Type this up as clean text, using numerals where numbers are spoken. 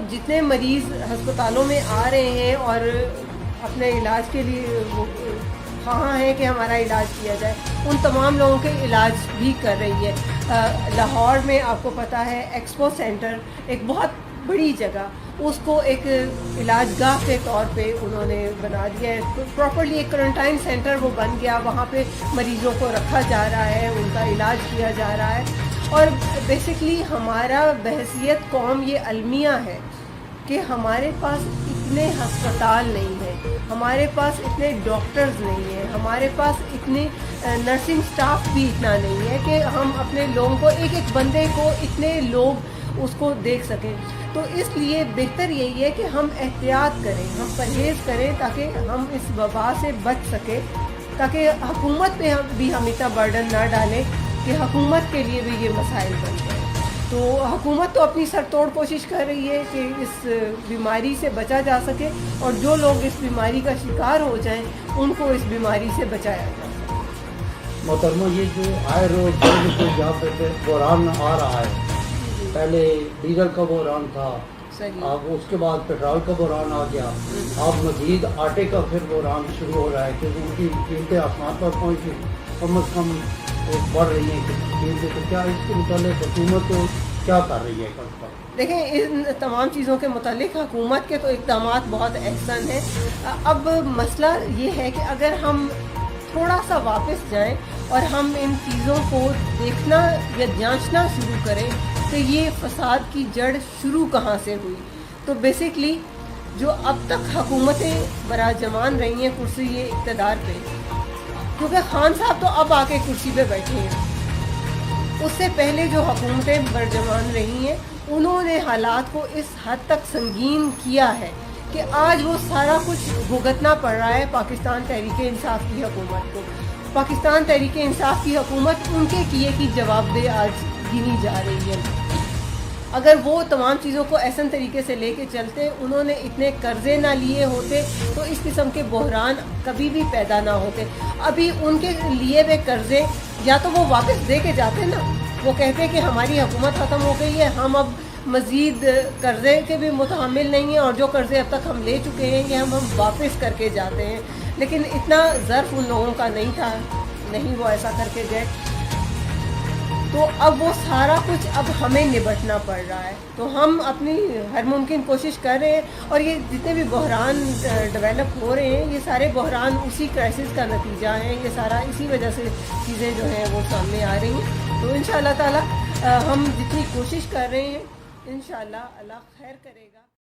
جتنے مریض ہسپتالوں میں آ رہے ہیں اور اپنے علاج کے لیے وہ خواہاں ہیں کہ ہمارا علاج کیا جائے، ان تمام لوگوں کے علاج بھی کر رہی ہے۔ لاہور میں آپ کو پتہ ہے ایکسپو سینٹر ایک بہت بڑی جگہ، اس کو ایک علاج گاہ کے طور پہ انہوں نے بنا دیا ہے، پراپرلی ایک کرنٹائن سینٹر وہ بن گیا، وہاں پہ مریضوں کو رکھا جا رہا ہے، ان کا علاج کیا جا رہا ہے۔ اور بیسکلی ہمارا بحیثیت قوم یہ المیہ ہے کہ ہمارے پاس اتنے ہسپتال نہیں ہیں، ہمارے پاس اتنے ڈاکٹرز نہیں ہیں، ہمارے پاس اتنے نرسنگ سٹاف بھی اتنا نہیں ہے کہ ہم اپنے لوگوں کو ایک ایک بندے کو اتنے لوگ اس کو دیکھ سکیں۔ تو اس لیے بہتر یہی ہے کہ ہم احتیاط کریں، ہم پرہیز کریں تاکہ ہم اس وبا سے بچ سکیں، تاکہ حکومت پہ بھی ہم اتنا برڈن نہ ڈالیں کہ حکومت کے لیے بھی یہ مسائل بن جائیں۔ تو حکومت تو اپنی سر توڑ کوشش کر رہی ہے کہ اس بیماری سے بچا جا سکے، اور جو لوگ اس بیماری کا شکار ہو جائیں ان کو اس بیماری سے بچایا جائے۔ محترمہ، یہ جو آئے روز جہاں پہ بحران آ رہا ہے، پہلے ڈیزل کا بحران تھا، اب اس کے بعد پیٹرول کا بحران آ گیا، اب مزید آٹے کا پھر بحران شروع ہو رہا ہے کیونکہ ان کی قیمتیں آسمان پر پہنچی، کم از کم بڑھ رہی ہیں قیمتیں۔ تو کیا اس کے متعلق حکومت کیا کر رہی ہے؟ دیکھیں، ان تمام چیزوں کے متعلق حکومت کے تو اقدامات بہت احسن ہیں۔ اب مسئلہ یہ ہے کہ اگر ہم تھوڑا سا واپس جائیں اور ہم ان چیزوں کو دیکھنا یا جانچنا شروع کریں کہ یہ فساد کی جڑ شروع کہاں سے ہوئی، تو بیسکلی جو اب تک حکومتیں براجمان رہی ہیں کرسی اقتدار پہ، کیونکہ خان صاحب تو اب آ کے کرسی پہ بیٹھے ہیں، اس سے پہلے جو حکومتیں برجمان رہی ہیں انہوں نے حالات کو اس حد تک سنگین کیا ہے کہ آج وہ سارا کچھ بھگتنا پڑ رہا ہے پاکستان تحریک انصاف کی حکومت کو۔ پاکستان تحریک انصاف کی حکومت ان کے کیے کی جواب دہ آج گنی جا رہی ہے۔ اگر وہ تمام چیزوں کو احسن طریقے سے لے کے چلتے، انہوں نے اتنے قرضے نہ لیے ہوتے تو اس قسم کے بحران کبھی بھی پیدا نہ ہوتے۔ ابھی ان کے لیے ہوئے قرضے یا تو وہ واپس دے کے جاتے نا، وہ کہتے کہ ہماری حکومت ختم ہو گئی ہے، ہم اب مزید قرضے کے بھی متحمل نہیں ہیں، اور جو قرضے اب تک ہم لے چکے ہیں یہ ہم واپس کر کے جاتے ہیں۔ لیکن اتنا ظرف ان لوگوں کا نہیں تھا، نہیں وہ ایسا کر کے گئے، تو اب وہ سارا کچھ اب ہمیں نبٹنا پڑ رہا ہے۔ تو ہم اپنی ہر ممکن کوشش کر رہے ہیں، اور یہ جتنے بھی بحران ڈیولپ ہو رہے ہیں یہ سارے بحران اسی کرائسس کا نتیجہ ہیں، یہ سارا اسی وجہ سے چیزیں جو ہیں وہ سامنے آ رہی ہیں۔ تو انشاءاللہ تعالی ہم جتنی کوشش کر رہے ہیں انشاءاللہ اللہ خیر کرے گا۔